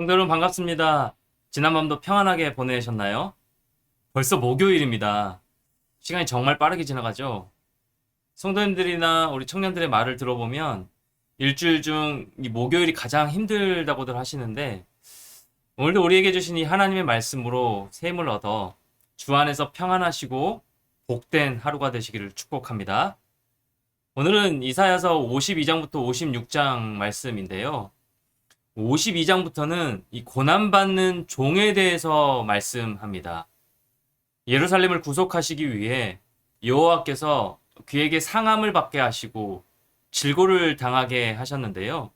성도 여러분 반갑습니다. 지난 밤도 평안하게 보내셨나요? 벌써 목요일입니다. 시간이 정말 빠르게 지나가죠? 성도님들이나 우리 청년들의 말을 들어보면 일주일 중 이 목요일이 가장 힘들다고들 하시는데 오늘도 우리에게 주신 이 하나님의 말씀으로 새 힘을 얻어 주 안에서 평안하시고 복된 하루가 되시기를 축복합니다. 오늘은 이사야서 52장부터 56장 말씀인데요. 52장부터는 이 고난받는 종에 대해서 말씀합니다. 예루살렘을 구속하시기 위해 여호와께서 그에게 상함을 받게 하시고 질고를 당하게 하셨는데요.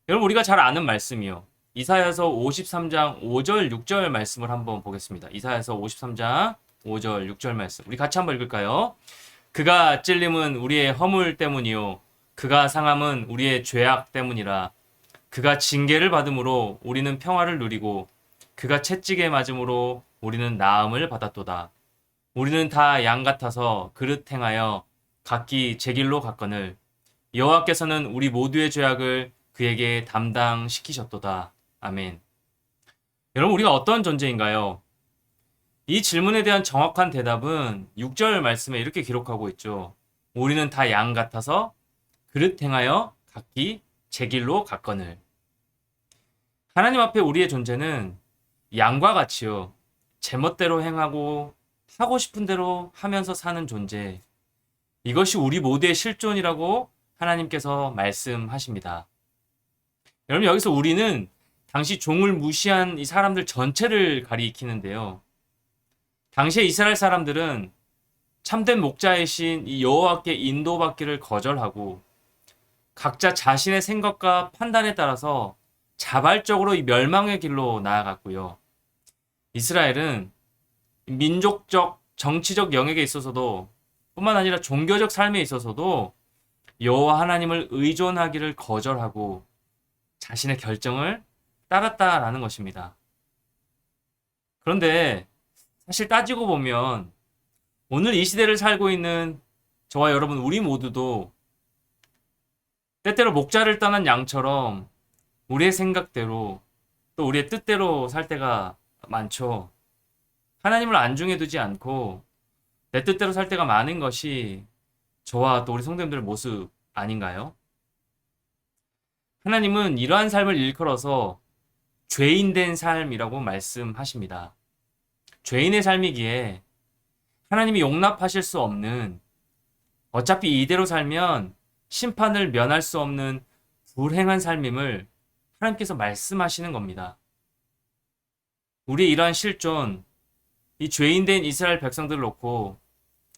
여러분 우리가 잘 아는 말씀이요. 이사야서 53장 5절 6절 말씀을 한번 보겠습니다. 이사야서 53장 5절 6절 말씀 우리 같이 한번 읽을까요? 그가 찔림은 우리의 허물 때문이요 그가 상함은 우리의 죄악 때문이라. 그가 징계를 받음으로 우리는 평화를 누리고 그가 채찍에 맞음으로 우리는 나음을 받았도다. 우리는 다 양 같아서 그릇 행하여 각기 제 길로 갔거늘 여호와께서는 우리 모두의 죄악을 그에게 담당시키셨도다. 아멘. 여러분 우리가 어떤 존재인가요? 이 질문에 대한 정확한 대답은 6절 말씀에 이렇게 기록하고 있죠. 우리는 다 양 같아서 그릇 행하여 각기 제 길로 갔거늘. 하나님 앞에 우리의 존재는 양과 같이요. 제멋대로 행하고 하고 싶은 대로 하면서 사는 존재. 이것이 우리 모두의 실존이라고 하나님께서 말씀하십니다. 여러분 여기서 우리는 당시 종을 무시한 이 사람들 전체를 가리키는데요. 당시의 이스라엘 사람들은 참된 목자이신 이 여호와께 인도받기를 거절하고 각자 자신의 생각과 판단에 따라서 자발적으로 이 멸망의 길로 나아갔고요. 이스라엘은 민족적, 정치적 영역에 있어서도 뿐만 아니라 종교적 삶에 있어서도 여호와 하나님을 의존하기를 거절하고 자신의 결정을 따랐다라는 것입니다. 그런데 사실 따지고 보면 오늘 이 시대를 살고 있는 저와 여러분 우리 모두도 때때로 목자를 떠난 양처럼 우리의 생각대로 또 우리의 뜻대로 살 때가 많죠. 하나님을 안중에 두지 않고 내 뜻대로 살 때가 많은 것이 저와 또 우리 성도님들의 모습 아닌가요? 하나님은 이러한 삶을 일컬어서 죄인된 삶이라고 말씀하십니다. 죄인의 삶이기에 하나님이 용납하실 수 없는 어차피 이대로 살면 심판을 면할 수 없는 불행한 삶임을 하나님께서 말씀하시는 겁니다. 우리의 이러한 실존, 이 죄인된 이스라엘 백성들을 놓고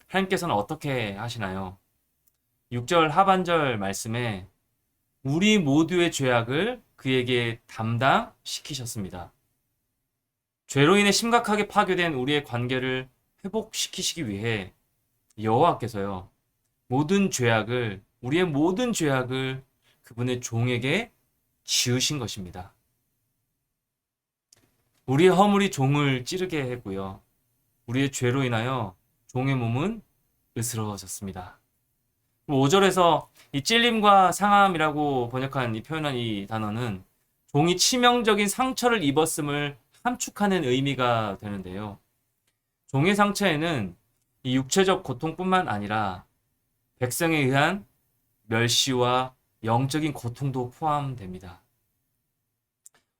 하나님께서는 어떻게 하시나요? 6절 하반절 말씀에 우리 모두의 죄악을 그에게 담당시키셨습니다. 죄로 인해 심각하게 파괴된 우리의 관계를 회복시키시기 위해 여호와께서요 우리의 모든 죄악을 그분의 종에게 지으신 것입니다. 우리의 허물이 종을 찌르게 했고요. 우리의 죄로 인하여 종의 몸은 으스러졌습니다. 5절에서 이 찔림과 상함이라고 번역한 표현한 이 단어는 종이 치명적인 상처를 입었음을 함축하는 의미가 되는데요. 종의 상처에는 이 육체적 고통뿐만 아니라 백성에 의한 멸시와 영적인 고통도 포함됩니다.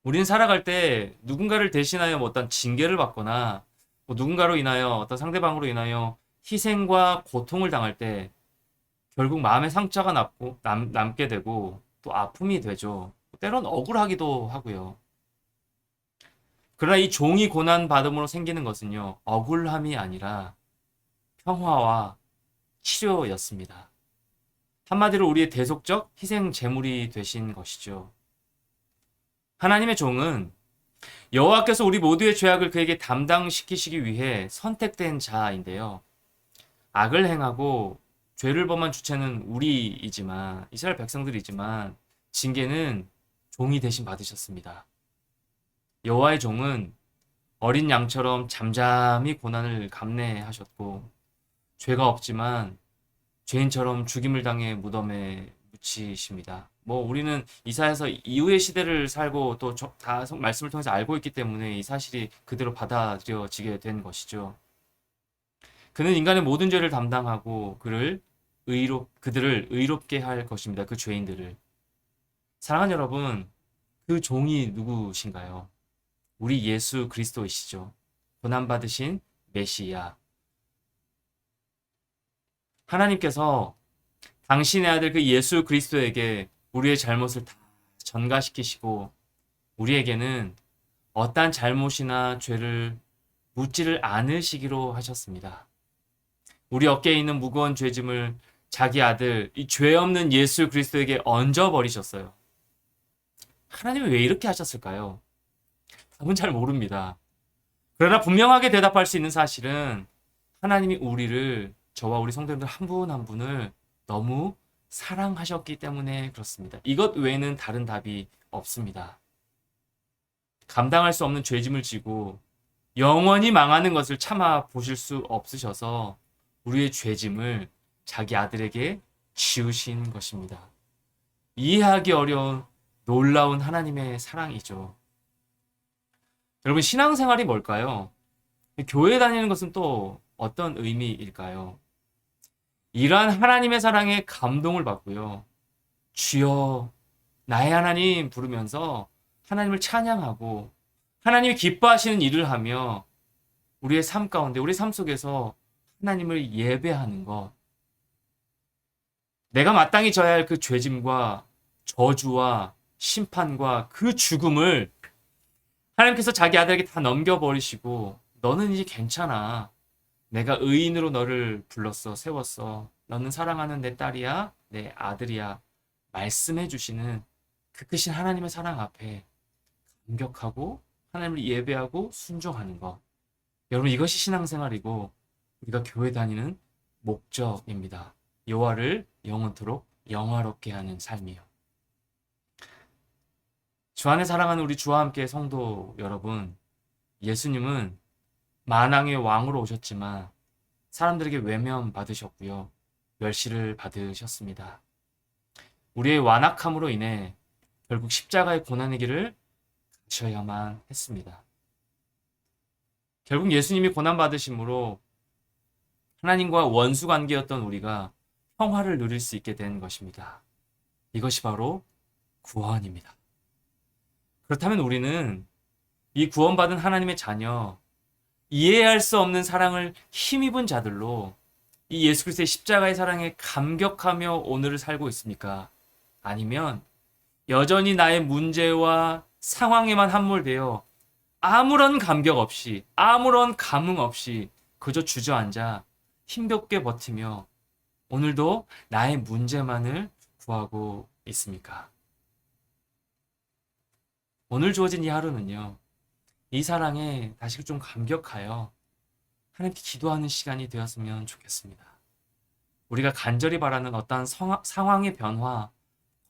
우리는 살아갈 때 누군가를 대신하여 어떤 징계를 받거나 누군가로 인하여 어떤 상대방으로 인하여 희생과 고통을 당할 때 결국 마음의 상처가 남게 되고 또 아픔이 되죠. 때론 억울하기도 하고요. 그러나 이 종이 고난받음으로 생기는 것은요. 억울함이 아니라 평화와 치료였습니다. 한마디로 우리의 대속적 희생 제물이 되신 것이죠. 하나님의 종은 여호와께서 우리 모두의 죄악을 그에게 담당시키시기 위해 선택된 자인데요. 악을 행하고 죄를 범한 주체는 우리이지만 이스라엘 백성들이지만 징계는 종이 대신 받으셨습니다. 여호와의 종은 어린 양처럼 잠잠히 고난을 감내하셨고 죄가 없지만 죄인처럼 죽임을 당해 무덤에 묻히십니다. 뭐 우리는 이사야서 이후의 시대를 살고 또 다 말씀을 통해서 알고 있기 때문에 이 사실이 그대로 받아들여지게 된 것이죠. 그는 인간의 모든 죄를 담당하고 그들을 의롭게 할 것입니다. 그 죄인들을. 사랑하는 여러분, 그 종이 누구신가요? 우리 예수 그리스도이시죠. 고난받으신 메시아. 하나님께서 당신의 아들 그 예수 그리스도에게 우리의 잘못을 다 전가시키시고 우리에게는 어떠한 잘못이나 죄를 묻지를 않으시기로 하셨습니다. 우리 어깨에 있는 무거운 죄짐을 자기 아들, 이 죄 없는 예수 그리스도에게 얹어버리셨어요. 하나님이 왜 이렇게 하셨을까요? 답은 잘 모릅니다. 그러나 분명하게 대답할 수 있는 사실은 하나님이 저와 우리 성도님들 한 분 한 분을 너무 사랑하셨기 때문에 그렇습니다. 이것 외에는 다른 답이 없습니다. 감당할 수 없는 죄짐을 지고 영원히 망하는 것을 참아 보실 수 없으셔서 우리의 죄짐을 자기 아들에게 지우신 것입니다. 이해하기 어려운 놀라운 하나님의 사랑이죠. 여러분, 신앙생활이 뭘까요? 교회 다니는 것은 또 어떤 의미일까요? 이러한 하나님의 사랑에 감동을 받고요. 주여, 나의 하나님 부르면서 하나님을 찬양하고 하나님이 기뻐하시는 일을 하며 우리의 삶 가운데, 우리 삶 속에서 하나님을 예배하는 것. 내가 마땅히 져야 할 그 죄짐과 저주와 심판과 그 죽음을 하나님께서 자기 아들에게 다 넘겨버리시고 너는 이제 괜찮아. 내가 의인으로 너를 불렀어, 세웠어. 너는 사랑하는 내 딸이야, 내 아들이야. 말씀해 주시는 그 크신 하나님의 사랑 앞에 감격하고 하나님을 예배하고 순종하는 것. 여러분, 이것이 신앙생활이고 우리가 교회 다니는 목적입니다. 여호와를 영원토록 영화롭게 하는 삶이요. 주 안에 사랑하는 우리 주와 함께 성도 여러분, 예수님은 만왕의 왕으로 오셨지만 사람들에게 외면 받으셨고요. 멸시를 받으셨습니다. 우리의 완악함으로 인해 결국 십자가의 고난의 길을 가셔야만 했습니다. 결국 예수님이 고난 받으심으로 하나님과 원수 관계였던 우리가 평화를 누릴 수 있게 된 것입니다. 이것이 바로 구원입니다. 그렇다면 우리는 이 구원받은 하나님의 자녀, 이해할 수 없는 사랑을 힘입은 자들로 이 예수 그리스도의 십자가의 사랑에 감격하며 오늘을 살고 있습니까? 아니면 여전히 나의 문제와 상황에만 함몰되어 아무런 감격 없이, 아무런 감흥 없이 그저 주저앉아 힘겹게 버티며 오늘도 나의 문제만을 구하고 있습니까? 오늘 주어진 이 하루는요, 이 사랑에 다시 좀 감격하여 하나님께 기도하는 시간이 되었으면 좋겠습니다. 우리가 간절히 바라는 어떠한 상황의 변화,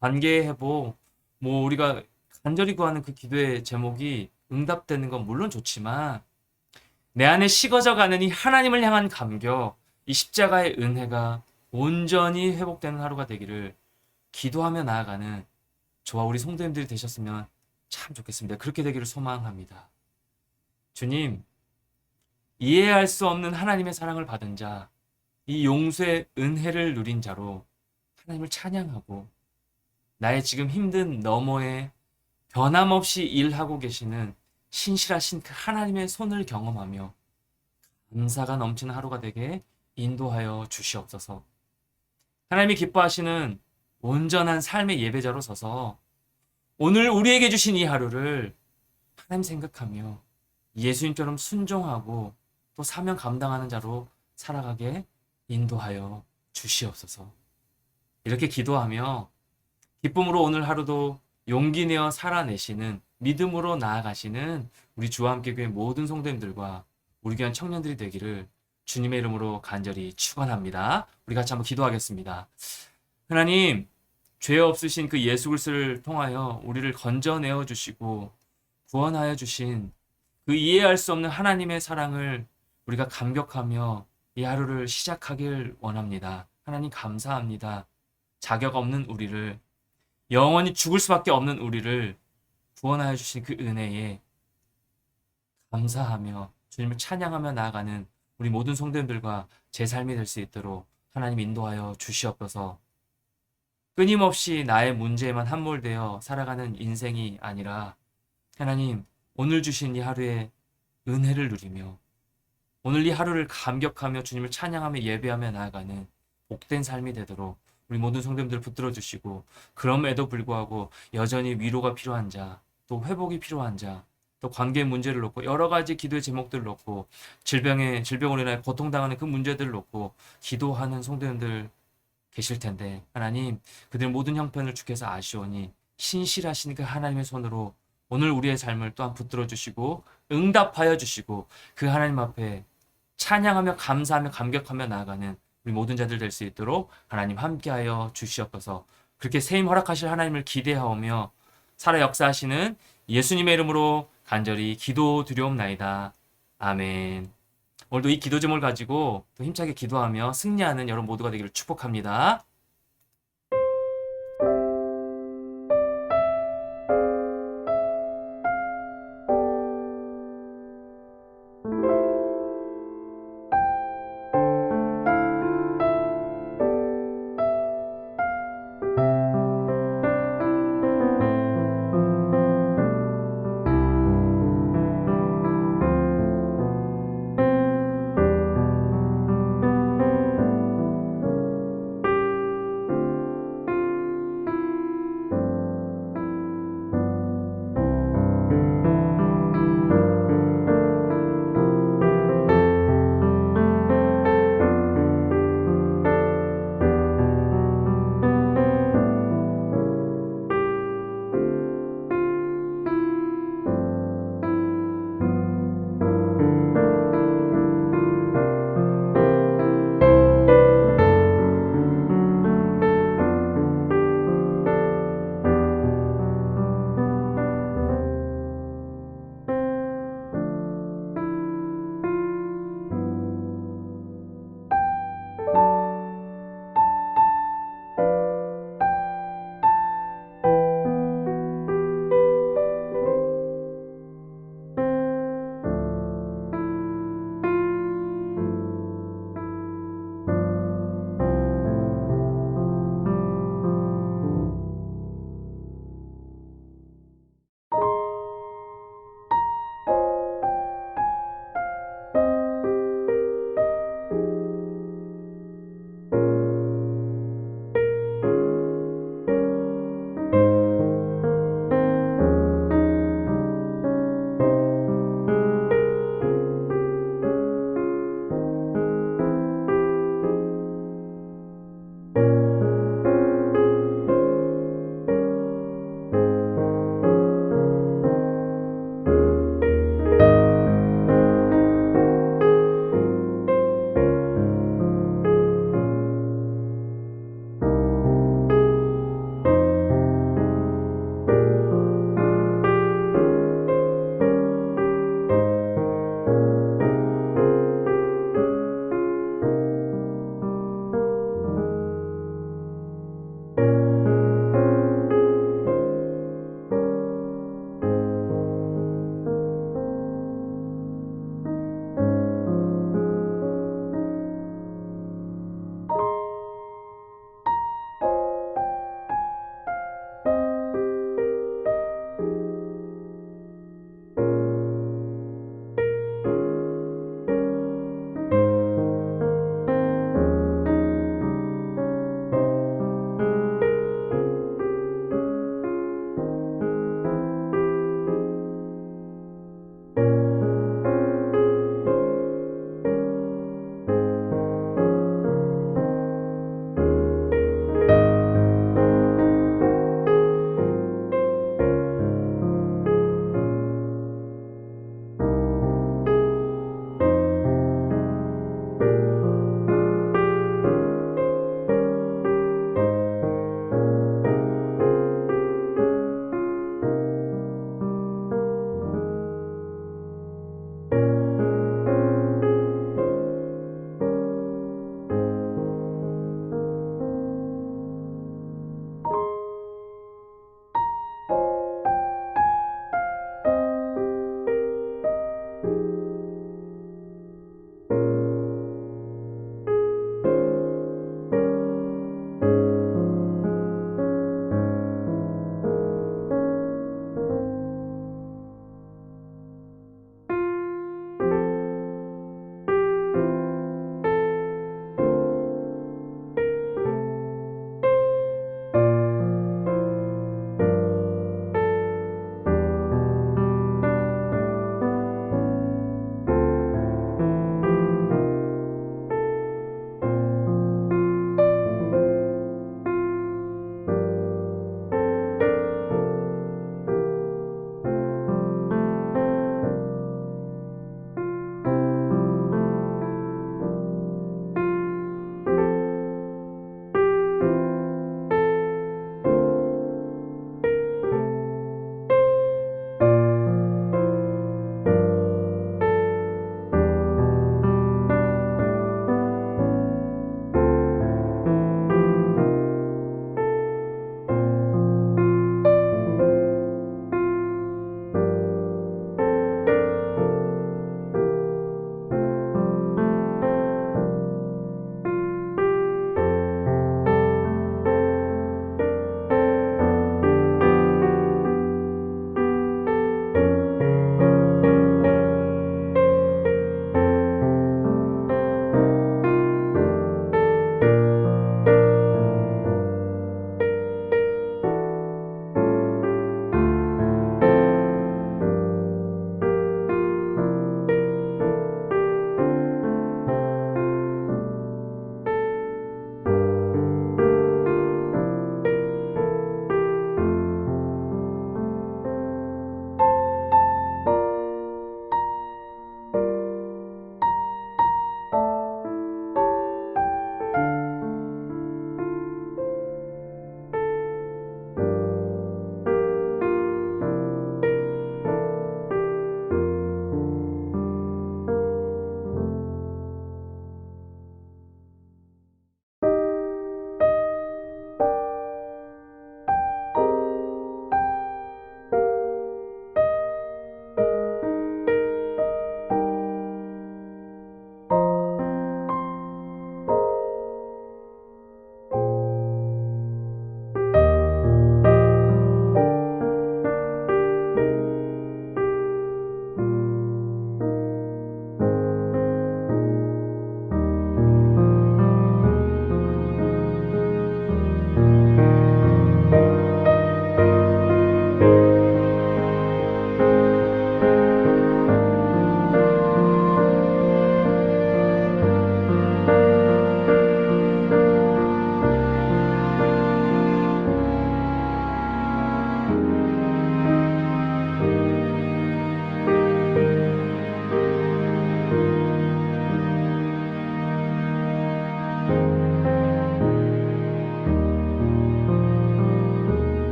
관계의 회복, 우리가 간절히 구하는 그 기도의 제목이 응답되는 건 물론 좋지만 내 안에 식어져가는 이 하나님을 향한 감격, 이 십자가의 은혜가 온전히 회복되는 하루가 되기를 기도하며 나아가는 저와 우리 성도님들이 되셨으면 참 좋겠습니다. 그렇게 되기를 소망합니다. 주님, 이해할 수 없는 하나님의 사랑을 받은 자, 이 용서의 은혜를 누린 자로 하나님을 찬양하고 나의 지금 힘든 너머에 변함없이 일하고 계시는 신실하신 그 하나님의 손을 경험하며 감사가 넘치는 하루가 되게 인도하여 주시옵소서. 하나님이 기뻐하시는 온전한 삶의 예배자로 서서 오늘 우리에게 주신 이 하루를 하나님 생각하며 예수님처럼 순종하고 또 사명 감당하는 자로 살아가게 인도하여 주시옵소서. 이렇게 기도하며 기쁨으로 오늘 하루도 용기 내어 살아내시는 믿음으로 나아가시는 우리 주와 함께 교회 모든 성도님들과 우리 교회 청년들이 되기를 주님의 이름으로 간절히 축원합니다. 우리 같이 한번 기도하겠습니다. 하나님, 죄 없으신 그 예수 그리스도를 통하여 우리를 건져내어 주시고 구원하여 주신 그 이해할 수 없는 하나님의 사랑을 우리가 감격하며 이 하루를 시작하길 원합니다. 하나님 감사합니다. 자격 없는 우리를 영원히 죽을 수밖에 없는 우리를 구원하여 주신 그 은혜에 감사하며 주님을 찬양하며 나아가는 우리 모든 성도님들과 제 삶이 될 수 있도록 하나님 인도하여 주시옵소서. 끊임없이 나의 문제에만 함몰되어 살아가는 인생이 아니라 하나님 오늘 주신 이 하루에 은혜를 누리며 오늘 이 하루를 감격하며 주님을 찬양하며 예배하며 나아가는 복된 삶이 되도록 우리 모든 성도님들 붙들어 주시고, 그럼에도 불구하고 여전히 위로가 필요한 자, 또 회복이 필요한 자, 또 관계 문제를 놓고 여러 가지 기도의 제목들을 놓고 질병으로 인해 고통당하는 그 문제들을 놓고 기도하는 성도님들 계실 텐데, 하나님 그들 모든 형편을 주께서 아시오니 신실하신 그 하나님의 손으로 오늘 우리의 삶을 또한 붙들어 주시고 응답하여 주시고 그 하나님 앞에 찬양하며 감사하며 감격하며 나아가는 우리 모든 자들 될 수 있도록 하나님 함께하여 주시옵소서. 그렇게 세임 허락하실 하나님을 기대하오며 살아 역사하시는 예수님의 이름으로 간절히 기도드리옵나이다. 아멘. 오늘도 이 기도 제목을 가지고 또 힘차게 기도하며 승리하는 여러분 모두가 되기를 축복합니다.